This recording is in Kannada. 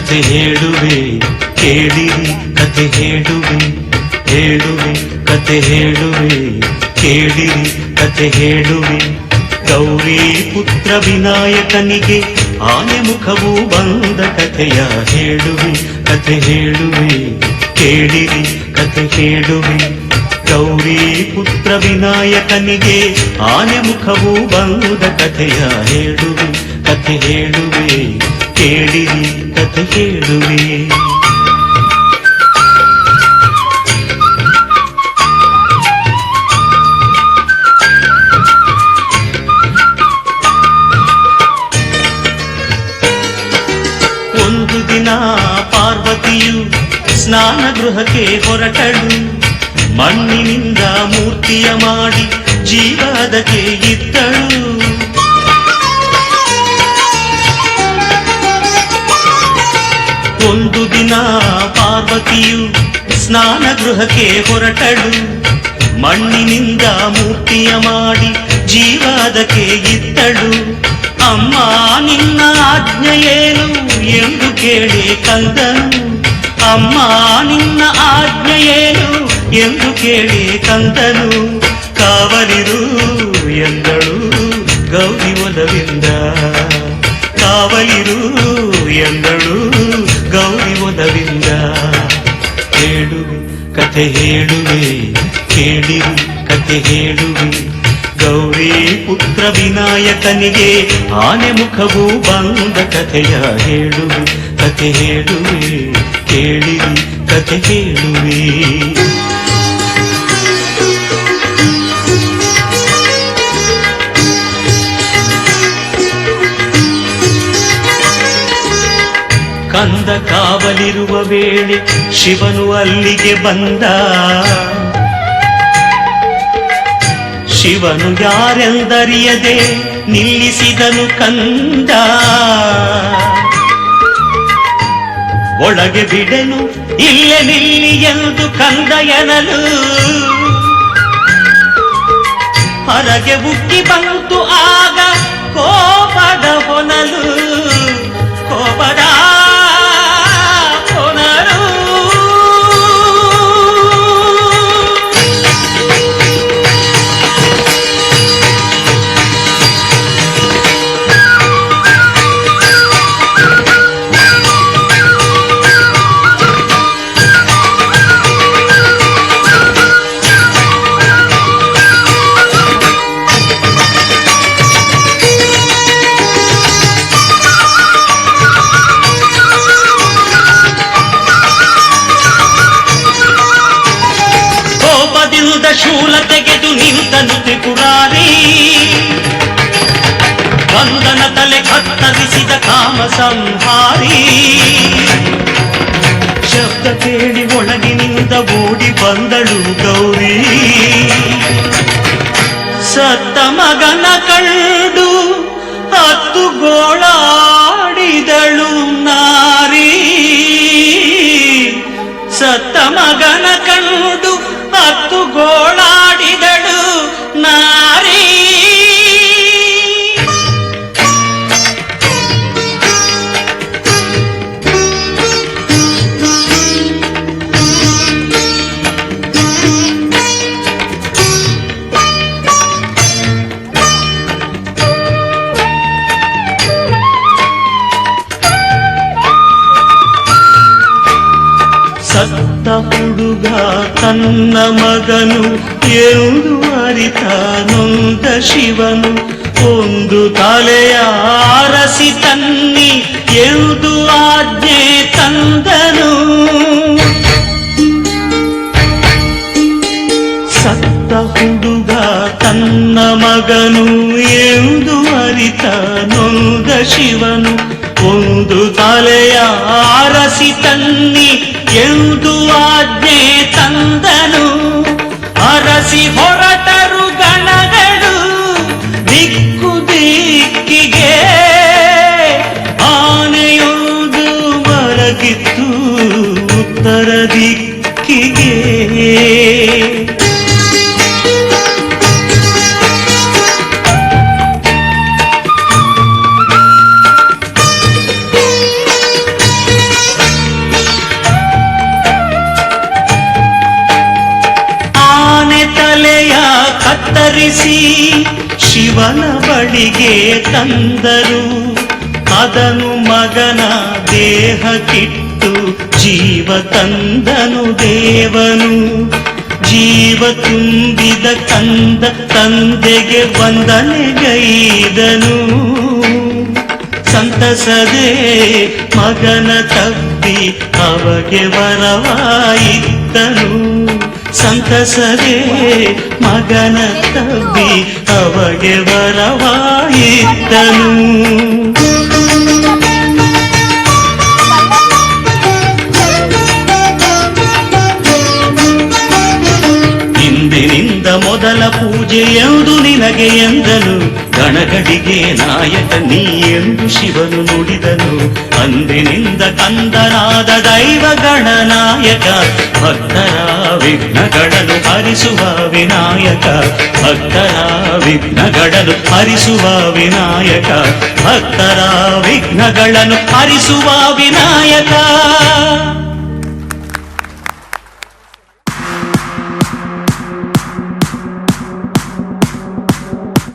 ಕಥೆ ಹೇಳುವೆ ಕೇಳಿರಿ ಕಥೆ ಹೇಳುವೆ ಹೇಳುವೆ ಕಥೆ ಹೇಳುವೆ ಕೇಳಿರಿ ಕಥೆ ಹೇಳುವೆ. ಗೌರಿ ಪುತ್ರ ವಿನಾಯಕನಿಗೆ ಆನೆ ಮುಖವು ಬಂದ ಕಥೆಯ ಹೇಳುವೆ ಕಥೆ ಹೇಳುವೆ ಕೇಳಿರಿ ಕಥೆ ಹೇಳುವೆ. ಗೌರಿ ಪುತ್ರ ವಿನಾಯಕನಿಗೆ ಆನೆ ಮುಖವು ಬಂದ ಕಥೆಯ ಹೇಳುವೆ ಕಥೆ ಹೇಳುವೆ ಕೇಳಿರಿ ಕಥೆ ಹೇಳುವೆ. ಒಂದು ದಿನ ಪಾರ್ವತಿಯು ಸ್ನಾನ ಗೃಹಕ್ಕೆ ಹೊರಟಳು. ಮಣ್ಣಿನಿಂದ ಮೂರ್ತಿಯ ಮಾಡಿ ಜೀವದಕ್ಕೆ ಇತ್ತಳು. ಒಂದು ದಿನ ಪಾರ್ವತಿಯು ಸ್ನಾನ ಗೃಹಕ್ಕೆ ಹೊರಟಳು. ಮಣ್ಣಿನಿಂದ ಮೂರ್ತಿಯ ಮಾಡಿ ಜೀವದಕ್ಕೆ ಇತ್ತಳು. ಅಮ್ಮ ನಿನ್ನ ಆಜ್ಞೆಯೇನು ಎಂದು ಕೇಳಿ ಕಂದನು. ಅಮ್ಮ ನಿನ್ನ ಆಜ್ಞೆಯೇನು ಎಂದು ಕೇಳಿ ಕಂದನು. ಕಾವಲಿರು ಎಂದಳು ಗೌರಿ ಒಲವಿಂದ. ಕಾವಲಿರು ಎಂದಳು ಗೌರಿ ಒಲವಿಂದ. ಹೇಳುವೆ ಕಥೆ ಹೇಳುವೆ ಕೇಳಿರು ಕಥೆ ಹೇಳುವೆ. ಗೌರಿ ಪುತ್ರ ವಿನಾಯಕನಿಗೆ ಆನೆ ಮುಖವು ಬಂದ ಕಥೆಯ ಹೇಳುವೆ ಕಥೆ ಹೇಳುವೆ ಕೇಳಿರಿ ಕಥೆ ಹೇಳುವೆ. ಕಂದ ಕಾವಲಿರುವ ವೇಳೆ ಶಿವನು ಅಲ್ಲಿಗೆ ಬಂದ. ಶಿವನು ಯಾರೆಂದರಿಯದೆ ನಿಲ್ಲಿಸಿದನು ಕಂದ. ಒಳಗೆ ಬಿಡೆನು ಇಲ್ಲೇ ನಿಲ್ಲಿ ಎಂದು ಕಂದ ಎನ್ನಲು. ಹೊರಗೆ ಉಕ್ಕಿ ಬಂತು ಆಗ ಕೋಪದ ಹೊನಲು. ಕೋಪದ ಹೊನಲು. ಶೂಲ ತೆಗೆದು ನಿಂತನು ತ್ರಿಪುರಾರಿ. ವಂದನ ತಲೆ ಕತ್ತರಿಸಿದ ಕಾಮ ಸಂಹಾರಿ. ಶಬ್ದ ಕೇಳಿ ಒಳಗಿನಿಂದ ಓಡಿ ಬಂದಳು ಗೌರಿ. ಸತ್ತ ಮಗನ ಕಂಡು ಹತ್ತು ಗೋಳಾಡಿದಳು ನಾರಿ. ಸತ್ತ ಮಗನ ಕಂಡು ಹತ್ತು ಗೋಳಾಡಿದಳು ನಾರಿ. ಸತ್ತ ಹುಡುಗ ತನ್ನ ಮಗನು ಎಂದು ಅರಿತ ನೊಂದ ಶಿವನು. ಒಂದು ತಲೆಯ ಆರಸಿ ತನ್ನಿ ಎಂದು ಆಜ್ಞೆ ತಂದನು. ಸತ್ತ ಹುಡುಗ ತನ್ನ ಮಗನು ಎಂದು ಅರಿತ ನೊಂದ ಶಿವನು. ಒಂದು ತಲೆಯ ಆರಸಿ ತನ್ನಿ ಎಂದು ಆಜ್ಞೆ ತಂದನು. ಅರಸಿ ಹೊರಟರು ಗಣಗಳು ದಿಕ್ಕು ದಿಕ್ಕಿಗೆ. ಆನೆಯೊಂದು ಮಲಗಿತ್ತು ಉತ್ತರ ದಿಕ್ಕಿಗೆ. ಕತ್ತರಿಸಿ ಶಿವನ ಬಳಿಗೆ ತಂದರು. ಅದನು ಮಗನ ದೇಹಕ್ಕಿಟ್ಟು ಜೀವ ತಂದನು ದೇವನು. ಜೀವ ತುಂಬಿದ ಕಂದ ತಂದೆಗೆ ವಂದನೆಗೈದನು. ಸಂತಸದೆ ಮಗನ ತಬ್ಬಿ ಅವಗೆ ವರವಾಯಿದ್ದನು. ಸಂತಸದೆ ಮಗನ ತಬ್ಬಿ ಅವಗೆ ವರವಾಯಿದ್ದನು. ಇಂದಿನಿಂದ ಮೊದಲ ಪೂಜೆ ಎಂದು ನಿನಗೆ ಎಂದನು. ಗಣಗಡಿಗೆ ನಾಯಕ ನೀ ಎಂದು ಶಿವನು ನುಡಿದನು. ಅಂದಿನಿಂದ ಕಂದನಾದ ದೈವ ಗಣನಾಯಕ, ಭಕ್ತರ ವಿಘ್ನಗಳನ್ನು ಹರಿಸುವ ವಿನಾಯಕ. ಭಕ್ತರ ವಿಘ್ನಗಳನ್ನು ಹರಿಸುವ ವಿನಾಯಕ. ಭಕ್ತರ ವಿಘ್ನಗಳನ್ನು ಹರಿಸುವ ವಿನಾಯಕ.